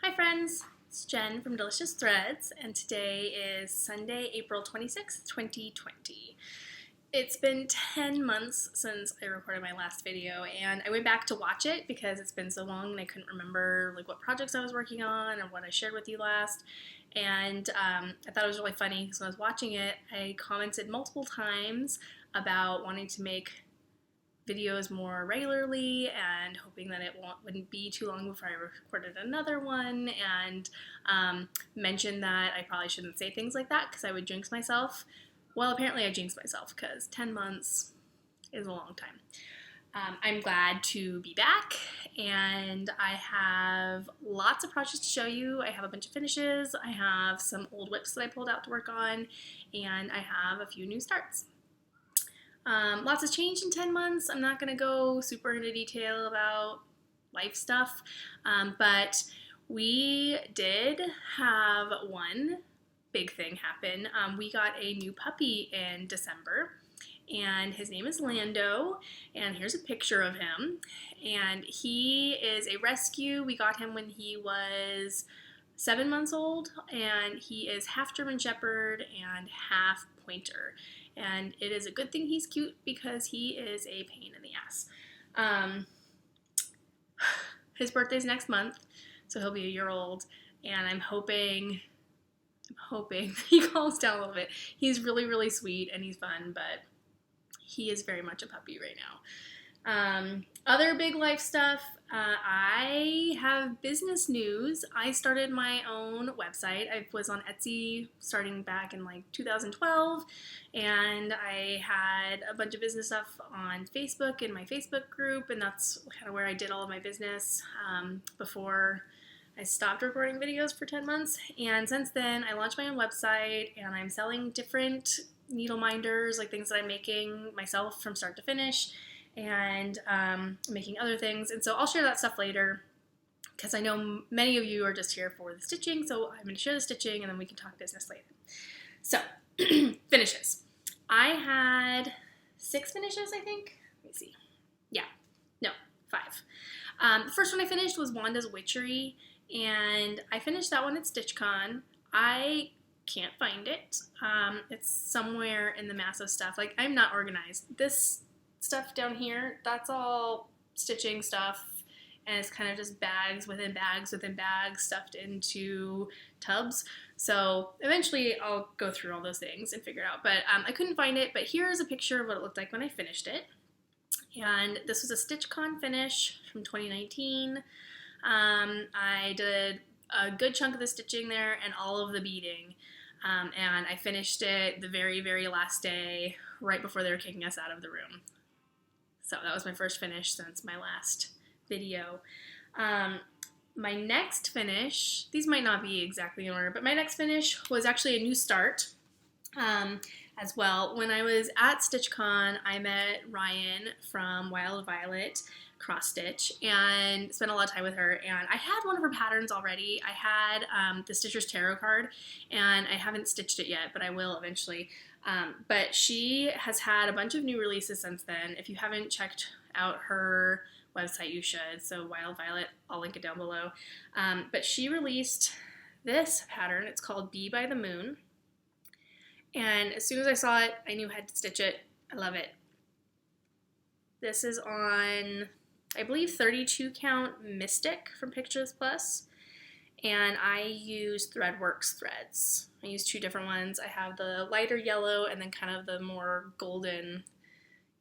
Hi friends, it's Jen from Delicious Threads, and today is Sunday, April 26th, 2020. It's been 10 months since I recorded my last video, and I went back to watch it because it's been so long and I couldn't remember what projects I was working on or what I shared with you last. And I thought it was really funny because when I was watching it, I commented multiple times about wanting to make videos more regularly and hoping that it wouldn't be too long before I recorded another one, and mentioned that I probably shouldn't say things like that because I would jinx myself. Well, apparently I jinxed myself because 10 months is a long time. I'm glad to be back, and I have lots of projects to show you. I have a bunch of finishes, I have some old whips that I pulled out to work on, and I have a few new starts. Lots has changed in 10 months. I'm not going to go super into detail about life stuff, but we did have one big thing happen. We got a new puppy in December, and his name is Lando, and here's a picture of him. And he is a rescue. We got him when he was 7 months old, and he is half German Shepherd and half Pointer. And it is a good thing he's cute because he is a pain in the ass. His birthday's next month, so he'll be a year old, and I'm hoping he calms down a little bit. He's really, really sweet and he's fun, but he is very much a puppy right now. Other big life stuff, I have business news. I started my own website. I was on Etsy starting back in 2012, and I had a bunch of business stuff on Facebook in my Facebook group, and that's kind of where I did all of my business before I stopped recording videos for 10 months. And since then, I launched my own website, and I'm selling different needle minders, things that I'm making myself from start to finish, and making other things. And so I'll share that stuff later because I know many of you are just here for the stitching, so I'm going to share the stitching and then we can talk business later. So, finishes. I had 6 finishes, I think. Let me see. Yeah. No, 5. The first one I finished was Wanda's Witchery, and I finished that one at StitchCon. I can't find it. It's somewhere in the massive stuff. I'm not organized. This stuff down here, that's all stitching stuff, and it's kind of just bags within bags within bags stuffed into tubs. So eventually I'll go through all those things and figure it out, but I couldn't find it. But here's a picture of what it looked like when I finished it, and this was a StitchCon finish from 2019. I did a good chunk of the stitching there and all of the beading, and I finished it the very, very last day, right before they were kicking us out of the room. So that was my first finish since my last video. My next finish, these might not be exactly in order, but my next finish was actually a new start as well. When I was at StitchCon, I met Ryan from Wild Violet Cross Stitch and spent a lot of time with her, and I had one of her patterns already. I had the Stitcher's Tarot card, and I haven't stitched it yet, but I will eventually. But she has had a bunch of new releases since then. If you haven't checked out her website, you should. So Wild Violet, I'll link it down below. But she released this pattern. It's called Bee by the Moon. And as soon as I saw it, I knew I had to stitch it. I love it. This is on, I believe, 32 count Mystic from Pictures Plus. And I use Threadworks threads. I use 2 different ones. I have the lighter yellow and then kind of the more golden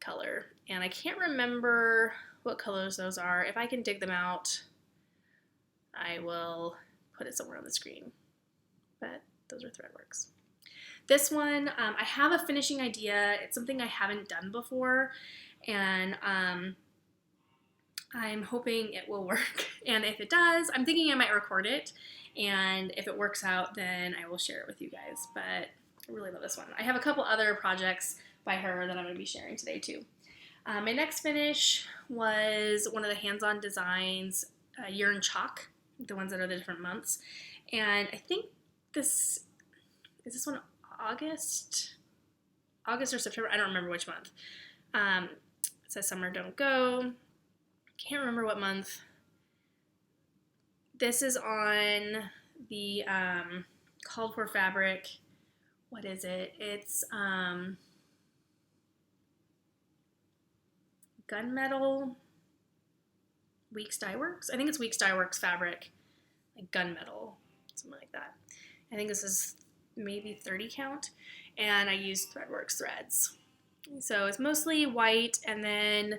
color. And I can't remember what colors those are. If I can dig them out, I will put it somewhere on the screen. But those are Threadworks. This one, I have a finishing idea. It's something I haven't done before, and I'm hoping it will work, and if it does, I'm thinking I might record it, and if it works out, then I will share it with you guys, but I really love this one. I have a couple other projects by her that I'm going to be sharing today, too. My next finish was one of the hands-on designs, Yearn Chalk, the ones that are the different months, and I think is this one August or September? I don't remember which month. It says Summer Don't Go. Can't remember what month, This is on the called for fabric. What is it? It's Gunmetal Weeks Dye Works. I think it's Weeks Dye Works fabric, like gunmetal, something like that. I think this is maybe 30 count, and I used Threadworks threads. So it's mostly white, and then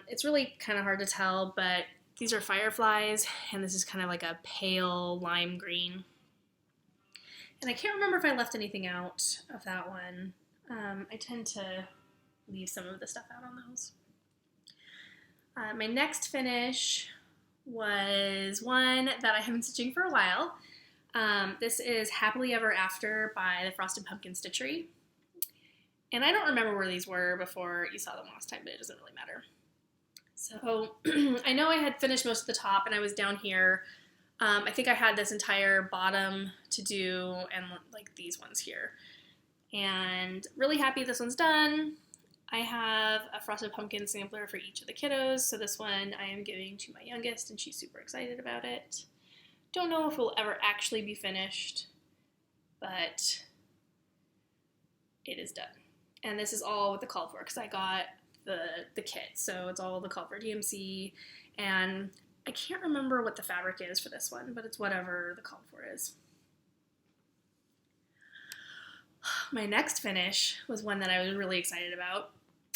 it's really kind of hard to tell, but these are fireflies, and this is kind of like a pale lime green. And I can't remember if I left anything out of that one. I tend to leave some of the stuff out on those. My next finish was one that I have been stitching for a while. This is Happily Ever After by the Frosted Pumpkin Stitchery. And I don't remember where these were before you saw them last time, but it doesn't really matter. So I know I had finished most of the top, and I was down here. I think I had this entire bottom to do, and like these ones here. And really happy this one's done. I have a Frosted Pumpkin sampler for each of the kiddos, so this one I am giving to my youngest, and she's super excited about it. Don't know if it will ever actually be finished, but it is done. And this is all with the call for, because I got the kit, so it's all the call for DMC, and I can't remember what the fabric is for this one, but it's whatever the call for is. My next finish was one that I was really excited about.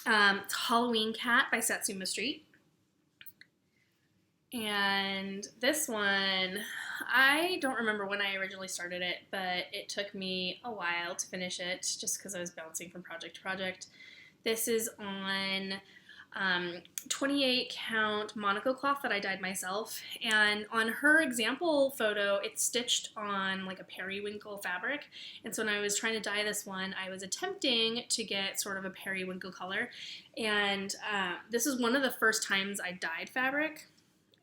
It's Halloween Cat by Satsuma Street. And this one, I don't remember when I originally started it, but it took me a while to finish it just because I was bouncing from project to project. This is on 28 count Monaco cloth that I dyed myself, and on her example photo it's stitched on like a periwinkle fabric, and so when I was trying to dye this one I was attempting to get sort of a periwinkle color, and this is one of the first times I dyed fabric,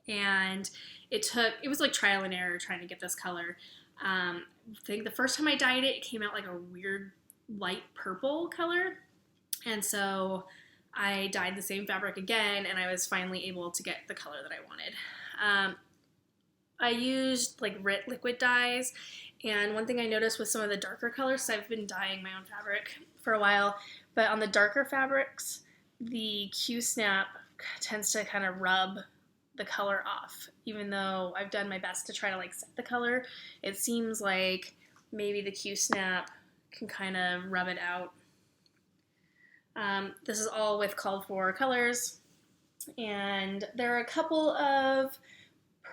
and it was like trial and error trying to get this color. I think the first time I dyed it, it came out like a weird light purple color, and so I dyed the same fabric again, and I was finally able to get the color that I wanted. I used like liquid dyes, and one thing I noticed with some of the darker colors, so I've been dyeing my own fabric for a while, but on the darker fabrics, the Q-snap tends to kind of rub the color off. Even though I've done my best to try to like set the color, it seems like maybe the Q-snap can kind of rub it out. This is all with called for colors, and there are a couple of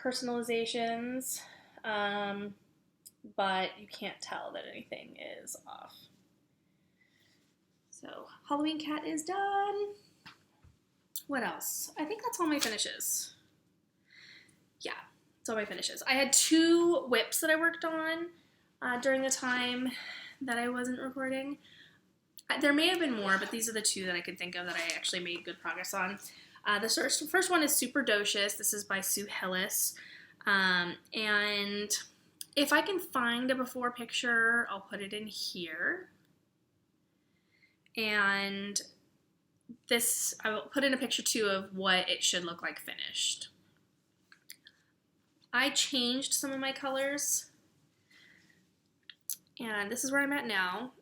personalizations, but you can't tell that anything is off. So Halloween Cat is done. What else? I think that's all my finishes. Yeah, that's all my finishes. I had 2 whips that I worked on during the time that I wasn't recording. There may have been more, but these are the 2 that I could think of that I actually made good progress on. The first one is Super Docious. This is by Sue Hillis. And if I can find a before picture, I'll put it in here. And this, I will put in a picture too of what it should look like finished. I changed some of my colors, and this is where I'm at now.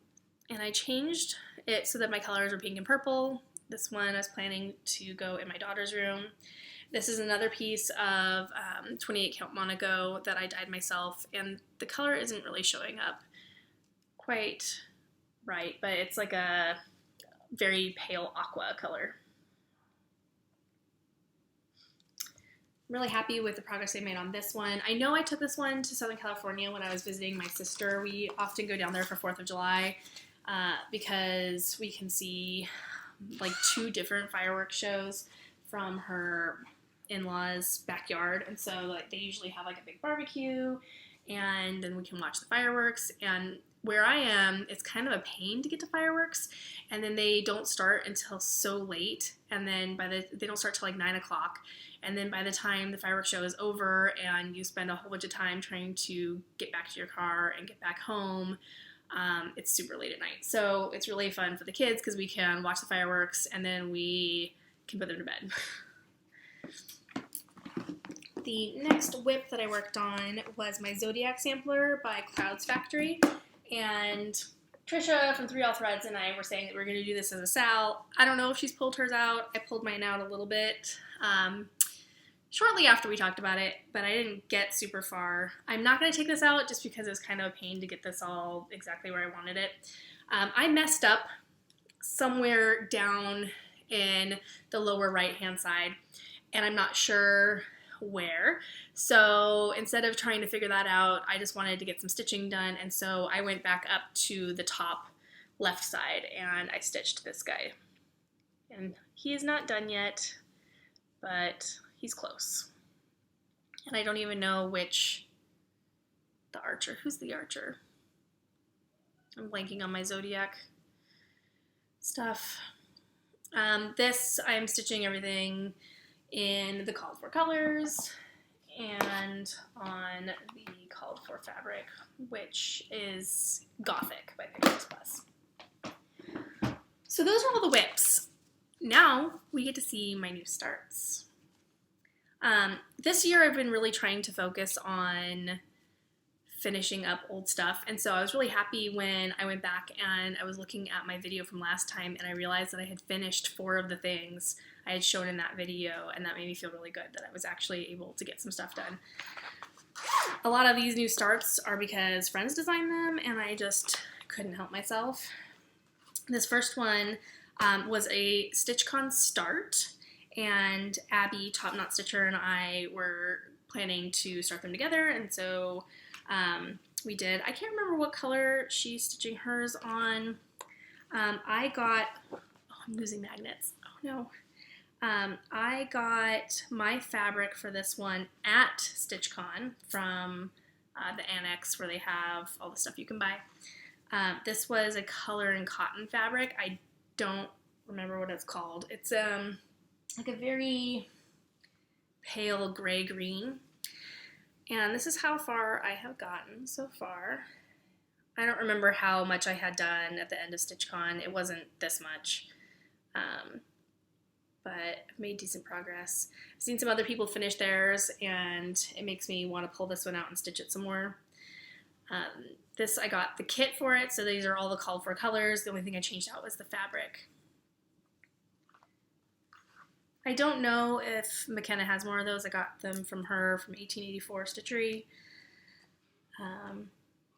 And I changed it so that my colors are pink and purple. This one I was planning to go in my daughter's room. This is another piece of 28 count Monaco that I dyed myself, and the color isn't really showing up quite right, but it's like a very pale aqua color. I'm really happy with the progress I made on this one. I know I took this one to Southern California when I was visiting my sister. We often go down there for 4th of July because we can see like 2 different fireworks shows from her in-laws' backyard, and so like they usually have like a big barbecue, and then we can watch the fireworks. And where I am, it's kind of a pain to get to fireworks, and then they don't start until so late, and then they don't start till like 9 o'clock, and then by the time the fireworks show is over and you spend a whole bunch of time trying to get back to your car and get back home, it's super late at night. So it's really fun for the kids because we can watch the fireworks and then we can put them to bed. The next whip that I worked on was my Zodiac sampler by Clouds Factory, and Trisha from 3 All Threads and I were saying that we were going to do this as a sal. I don't know if she's pulled hers out. I pulled mine out a little bit shortly after we talked about it, but I didn't get super far. I'm not going to take this out just because it was kind of a pain to get this all exactly where I wanted it. I messed up somewhere down in the lower right-hand side, and I'm not sure where. So instead of trying to figure that out, I just wanted to get some stitching done, and so I went back up to the top left side and I stitched this guy. And he is not done yet, but he's close. And I don't even know which, the archer, who's the archer? I'm blanking on my Zodiac stuff. This, I'm stitching everything in the called for colors and on the called for fabric, which is Gothic by Pictures Plus. So those are all the whips. Now we get to see my new starts. This year I've been really trying to focus on finishing up old stuff, and so I was really happy when I went back and I was looking at my video from last time and I realized that I had finished 4 of the things I had shown in that video, and that made me feel really good that I was actually able to get some stuff done. A lot of these new starts are because friends designed them and I just couldn't help myself. This first one was a StitchCon start, and Abby, Top Knot Stitcher, and I were planning to start them together, and so we did. I can't remember what color she's stitching hers on. I got, oh, I'm losing magnets. Oh no. I got my fabric for this one at StitchCon from the annex where they have all the stuff you can buy. This was a color and cotton fabric. I don't remember what it's called. It's like a very pale gray-green. And this is how far I have gotten so far. I don't remember how much I had done at the end of StitchCon. It wasn't this much. But I've made decent progress. I've seen some other people finish theirs, and it makes me want to pull this one out and stitch it some more. This, I got the kit for it, so these are all the called for colors. The only thing I changed out was the fabric. I don't know if McKenna has more of those. I got them from her from 1884 Stitchery.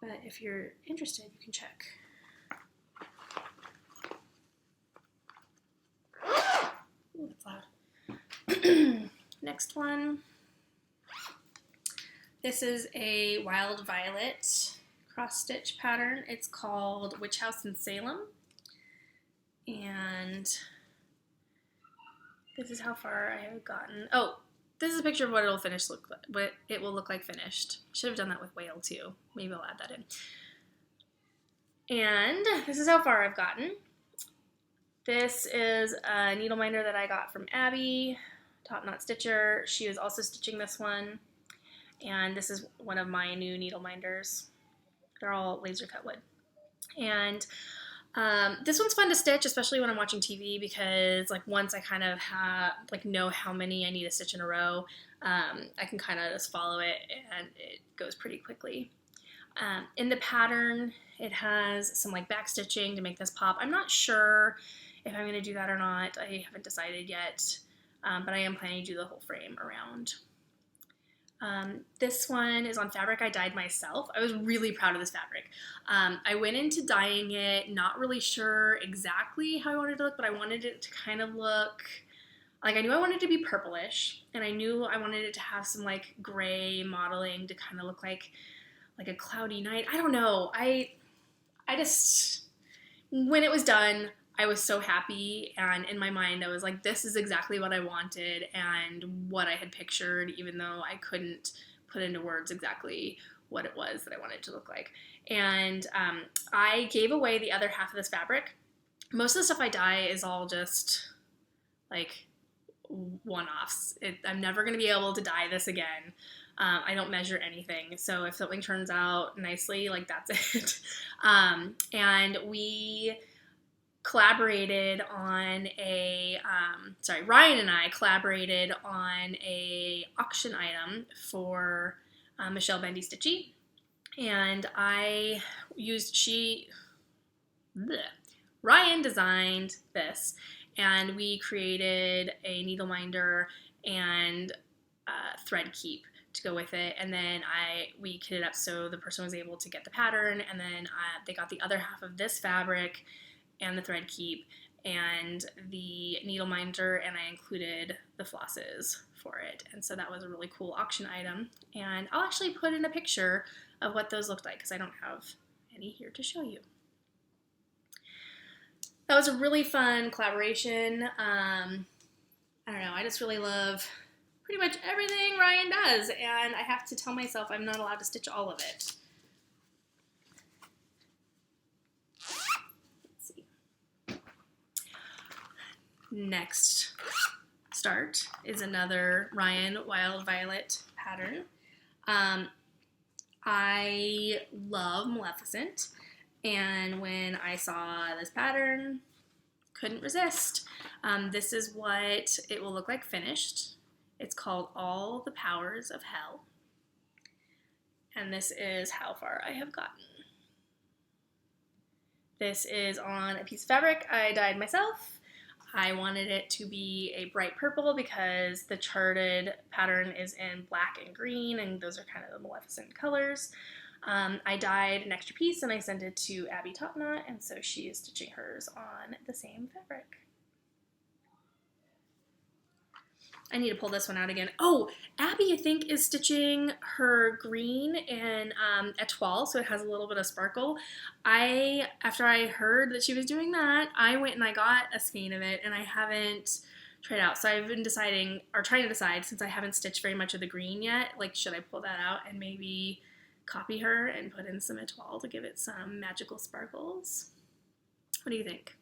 But if you're interested, you can check. Ooh, that's loud. Next one. This is a Wild Violet cross stitch pattern. It's called Witch House in Salem. And this is how far I have gotten. Oh, this is a picture of what it'll finish look like, what it will look like finished. Should have done that with whale too. Maybe I'll add that in. And this is how far I've gotten. This is a needle minder that I got from Abby, Top Knot Stitcher. She was also stitching this one. And this is one of my new needle minders. They're all laser cut wood. And this one's fun to stitch, especially when I'm watching TV, because like once I kind of know how many I need to stitch in a row, I can kind of just follow it and it goes pretty quickly. In the pattern, it has some like back stitching to make this pop. I'm not sure if I'm going to do that or not. I haven't decided yet, but I am planning to do the whole frame around. This one is on fabric I dyed myself. I was really proud of this fabric. I went into dyeing it, not really sure exactly how I wanted it to look, but I wanted it to kind of look, like I knew I wanted it to be purplish, and I knew I wanted it to have some like gray modeling to kind of look like a cloudy night. I don't know. I just, when it was done, I was so happy, and in my mind I was like, this is exactly what I wanted and what I had pictured, even though I couldn't put into words exactly what it was that I wanted it to look like. And I gave away the other half of this fabric. Most of the stuff I dye is all just like one-offs. I'm never going to be able to dye this again. I don't measure anything, so if something turns out nicely, like that's it. And we collaborated on Ryan and I collaborated on a auction item for Michelle Bendy Stitchy, and Ryan designed this, and we created a needle minder and thread keep to go with it, and then we kitted up so the person was able to get the pattern, and then they got the other half of this fabric and the thread keep and the needle minder, and I included the flosses for it. And so that was a really cool auction item, and I'll actually put in a picture of what those looked like because I don't have any here to show you. That was a really fun collaboration. I don't know, I just really love pretty much everything Ryan does, and I have to tell myself I'm not allowed to stitch all of it. Next start is another Ryan Wild Violet pattern. I love Maleficent, and when I saw this pattern, couldn't resist. This is what it will look like finished. It's called All the Powers of Hell, and this is how far I have gotten. This is on a piece of fabric I dyed myself. I wanted it to be a bright purple because the charted pattern is in black and green, and those are kind of the Maleficent colors. I dyed an extra piece and I sent it to Abby Topknot, and so she is stitching hers on the same fabric. I need to pull this one out again. Oh, Abby, I think, is stitching her green in Etoile, so it has a little bit of sparkle. After I heard that she was doing that, I went and I got a skein of it, and I haven't tried it out. So I've been trying to decide, since I haven't stitched very much of the green yet, like, should I pull that out and maybe copy her and put in some Etoile to give it some magical sparkles? What do you think?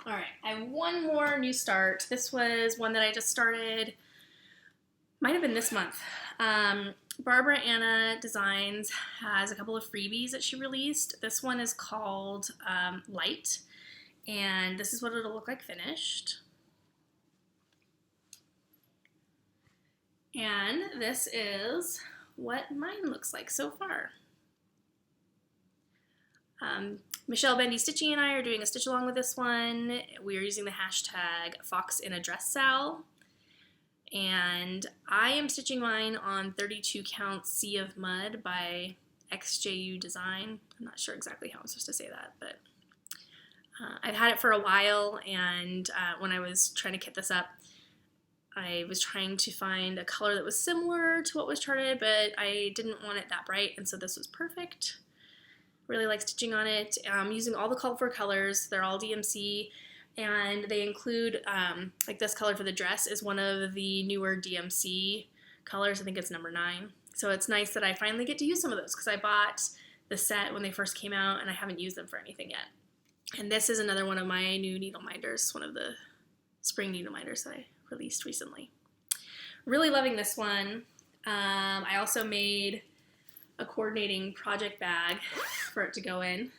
All right, I have one more new start. This was one that I just started, might have been this month. Barbara Anna Designs has a couple of freebies that she released. This one is called Light, and this is what it'll look like finished. And this is what mine looks like so far. Michelle Bendy Stitchy and I are doing a stitch along with this one. We are using the hashtag FOXINADRESSAL. And I am stitching mine on 32 count Sea of Mud by XJU Design. I'm not sure exactly how I'm supposed to say that, but I've had it for a while, and when I was trying to kit this up, I was trying to find a color that was similar to what was charted, but I didn't want it that bright, and so this was perfect. Really like stitching on it. I'm using all the colorful colors. They're all DMC, and they include, like this color for the dress is one of the newer DMC colors. I think it's number 9. So it's nice that I finally get to use some of those, because I bought the set when they first came out and I haven't used them for anything yet. And this is another one of my new needle minders, one of the spring needle minders that I released recently. Really loving this one. I also made a coordinating project bag for it to go in.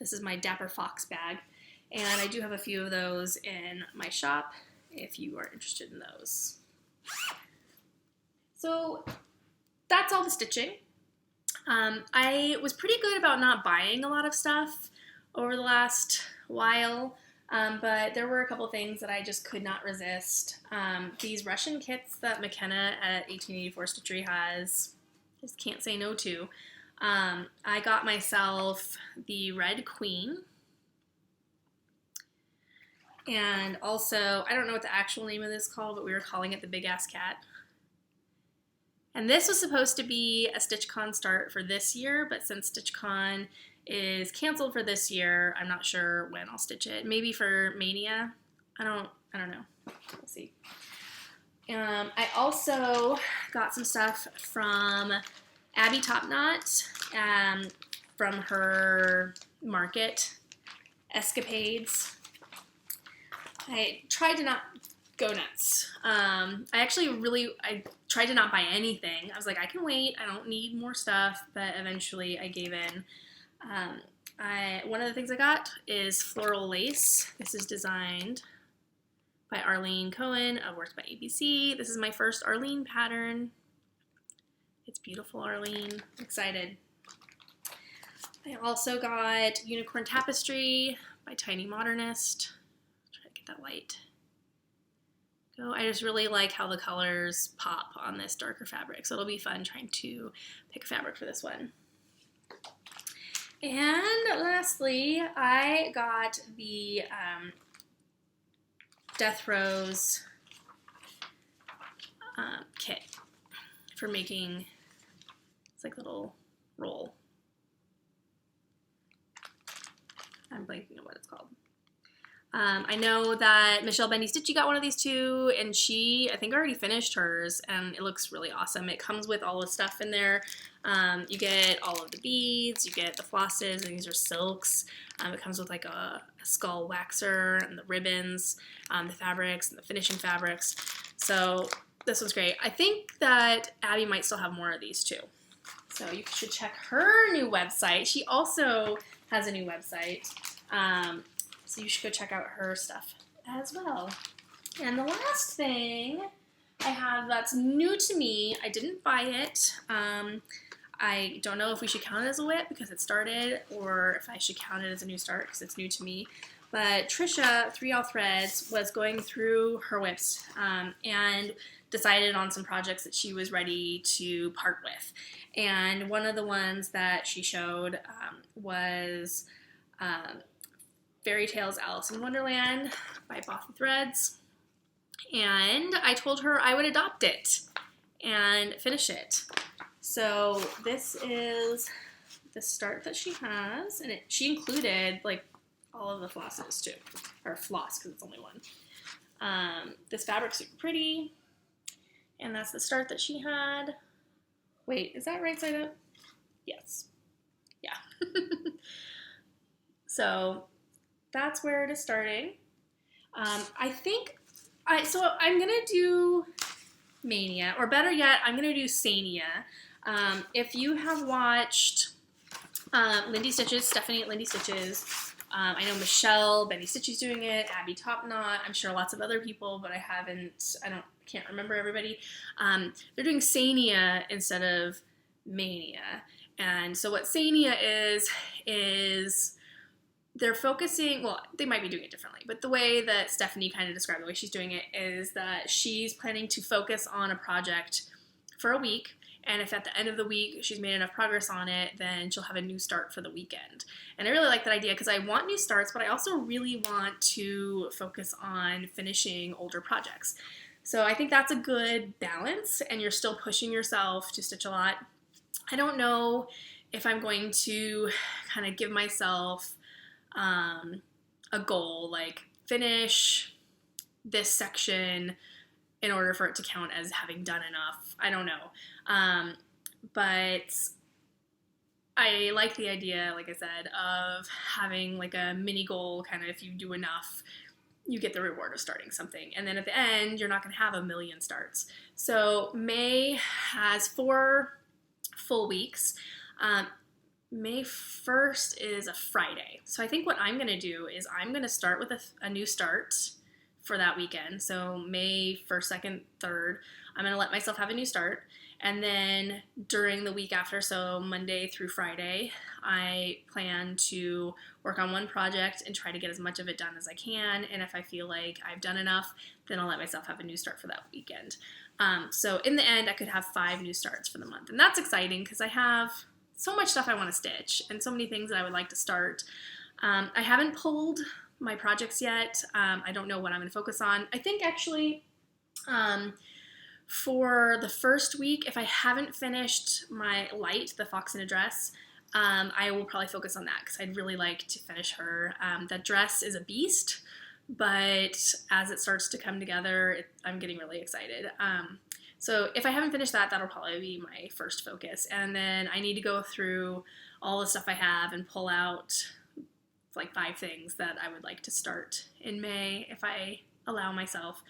This is my Dapper Fox bag, and I do have a few of those in my shop if you are interested in those. So that's all the stitching. I was pretty good about not buying a lot of stuff over the last while, but there were a couple things that I just could not resist. These Russian kits that McKenna at 1884 Stitchery has, just can't say no to. I got myself the Red Queen, and also, I don't know what the actual name of this is called, but we were calling it the Big Ass Cat. And this was supposed to be a StitchCon start for this year, but since StitchCon is canceled for this year, I'm not sure when I'll stitch it. Maybe for Mania. I don't know. We'll see. I also got some stuff from Abby Topknot from her market escapades. I tried to not go nuts. I tried to not buy anything. I was like, I can wait. I don't need more stuff. But eventually I gave in. One of the things I got is floral lace. This is designed by Arlene Cohen of Works by ABC. This is my first Arlene pattern. It's beautiful, Arlene. I'm excited. I also got Unicorn Tapestry by Tiny Modernist. Try to get that light. I just really like how the colors pop on this darker fabric, so it'll be fun trying to pick a fabric for this one. And lastly, I got the Death Rose kit for making, it's like a little roll. I'm blanking on what it's called. I know that Michelle Bendy Stitchy got one of these too, and she, I think, already finished hers, and it looks really awesome. It comes with all the stuff in there. You get all of the beads, you get the flosses, and these are silks. It comes with like a skull waxer and the ribbons, the fabrics, and the finishing fabrics. So this one's great. I think that Abby might still have more of these too. So you should check her new website. She also has a new website. So you should go check out her stuff as well. And the last thing I have that's new to me, I didn't buy it. I don't know if we should count it as a WIP because it started, or if I should count it as a new start because it's new to me. But Trisha, 3All Threads, was going through her WIPs and decided on some projects that she was ready to part with. And one of the ones that she showed was Fairy Tales Alice in Wonderland by Bothy Threads. And I told her I would adopt it and finish it. So this is the start that she has, and she included like all of the flosses too, or floss because it's only one. This fabric's super pretty, and that's the start that she had. Wait, is that right side up? Yes. Yeah. So that's where it is starting. So I'm gonna do Mania, or better yet, I'm gonna do Sania. If you have watched Lindy Stitches, Stephanie at Lindy Stitches, I know Michelle Bendy Stitchy's doing it, Abby Topknot, I'm sure lots of other people, but can't remember everybody. They're doing Sania instead of Mania. And so what Sania is they're focusing, well, they might be doing it differently, but the way that Stephanie kind of described the way she's doing it is that she's planning to focus on a project for a week, and if at the end of the week she's made enough progress on it, then she'll have a new start for the weekend. And I really like that idea because I want new starts, but I also really want to focus on finishing older projects. So I think that's a good balance, and you're still pushing yourself to stitch a lot. I don't know if I'm going to kind of give myself a goal, like finish this section in order for it to count as having done enough. I don't know. But I like the idea, like I said, of having like a mini goal, kind of if you do enough, you get the reward of starting something. And then at the end, you're not going to have a million starts. So May has 4 full weeks. May 1st is a Friday. So I think what I'm going to do is I'm going to start with a new start for that weekend. So May 1st, 2nd, 3rd, I'm going to let myself have a new start. And then during the week after, so Monday through Friday, I plan to work on one project and try to get as much of it done as I can. And if I feel like I've done enough, then I'll let myself have a new start for that weekend. So in the end, I could have 5 new starts for the month. And that's exciting because I have so much stuff I want to stitch and so many things that I would like to start. I haven't pulled my projects yet. I don't know what I'm going to focus on. I think actually for the first week, if I haven't finished my Light, the Fox in a Dress, I will probably focus on that because I'd really like to finish her. That dress is a beast, but as it starts to come together, I'm getting really excited. So if I haven't finished that, that'll probably be my first focus. And then I need to go through all the stuff I have and pull out like 5 things that I would like to start in May if I allow myself.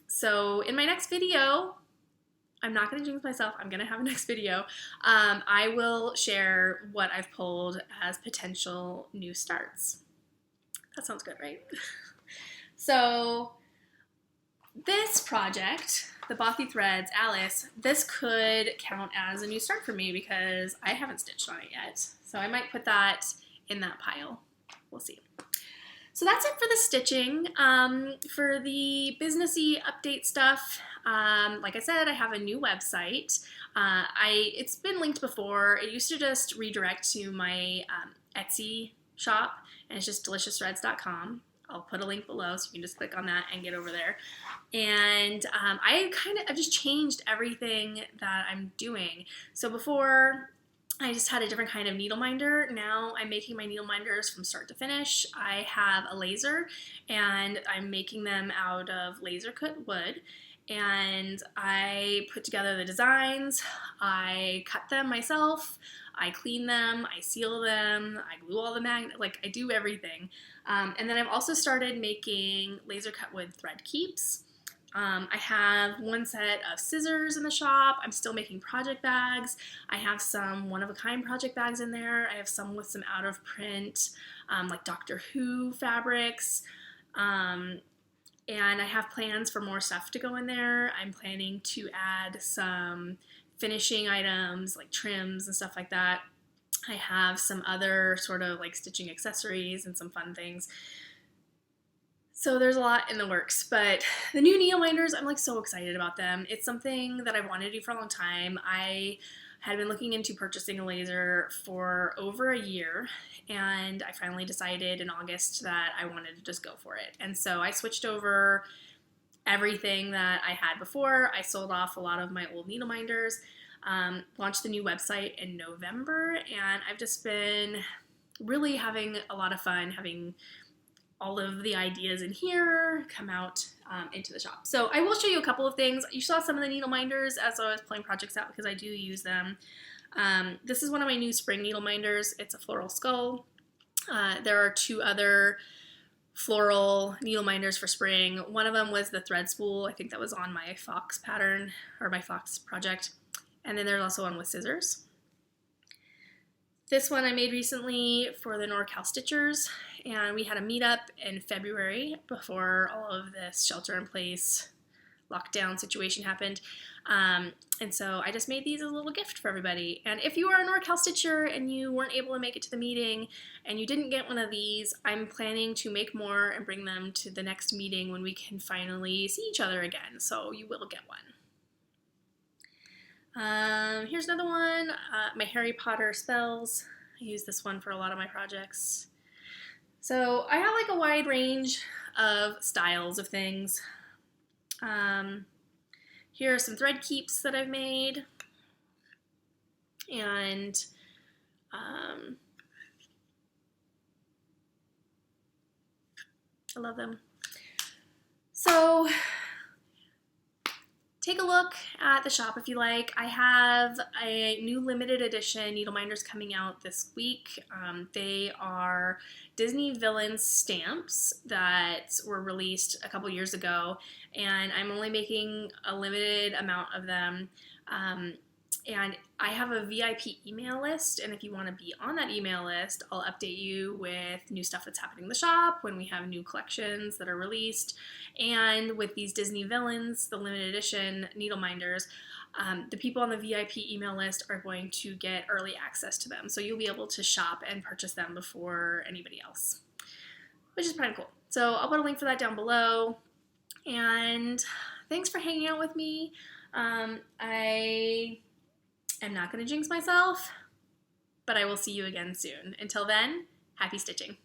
So in my next video, I'm not going to jinx myself. I'm going to have a next video. I will share what I've pulled as potential new starts. That sounds good, right? So this project, the Bothy Threads Alice, this could count as a new start for me because I haven't stitched on it yet. So I might put that in that pile. We'll see. So that's it for the stitching. For the businessy update stuff, like I said, I have a new website. It's been linked before. It used to just redirect to my Etsy shop, and it's just deliciousthreads.com. I'll put a link below so you can just click on that and get over there. And I've just changed everything that I'm doing. So before, I just had a different kind of needle minder. Now I'm making my needle minders from start to finish. I have a laser and I'm making them out of laser cut wood, and I put together the designs, I cut them myself, I clean them, I seal them, I glue all the magnets, like I do everything. And then I've also started making laser cut wood thread keeps. I have one set of scissors in the shop. I'm still making project bags. I have some one-of-a-kind project bags in there. I have some with some out-of-print, like Doctor Who fabrics. And I have plans for more stuff to go in there. I'm planning to add some finishing items, like trims and stuff like that. I have some other sort of like stitching accessories and some fun things. So there's a lot in the works, but the new needle minders, I'm like so excited about them. It's something that I've wanted to do for a long time. I had been looking into purchasing a laser for over a year, and I finally decided in August that I wanted to just go for it. And so I switched over everything that I had before. I sold off a lot of my old needle minders, launched the new website in November, and I've just been really having a lot of fun having all of the ideas in here come out into the shop. So I will show you a couple of things. You saw some of the needle minders as I was pulling projects out because I do use them. This is one of my new spring needle minders. It's a floral skull. There are two other floral needle minders for spring. One of them was the thread spool. I think that was on my Fox pattern or my Fox project. And then there's also one with scissors. This one I made recently for the NorCal Stitchers, and we had a meetup in February before all of this shelter-in-place lockdown situation happened. And so I just made these as a little gift for everybody. And if you are a NorCal Stitcher and you weren't able to make it to the meeting and you didn't get one of these, I'm planning to make more and bring them to the next meeting when we can finally see each other again. So you will get one. Here's another one, my Harry Potter spells. I use this one for a lot of my projects. So I have like a wide range of styles of things. Here are some thread keeps that I've made. And I love them. So take a look at the shop if you like. I have a new limited edition needle minders coming out this week. They are Disney Villains stamps that were released a couple years ago, and I'm only making a limited amount of them. And I have a VIP email list, and if you want to be on that email list, I'll update you with new stuff that's happening in the shop, when we have new collections that are released, and with these Disney Villains, the limited edition needle minders, the people on the VIP email list are going to get early access to them, so you'll be able to shop and purchase them before anybody else, which is kind of cool. So I'll put a link for that down below, and thanks for hanging out with me. I'm not going to jinx myself, but I will see you again soon. Until then, happy stitching.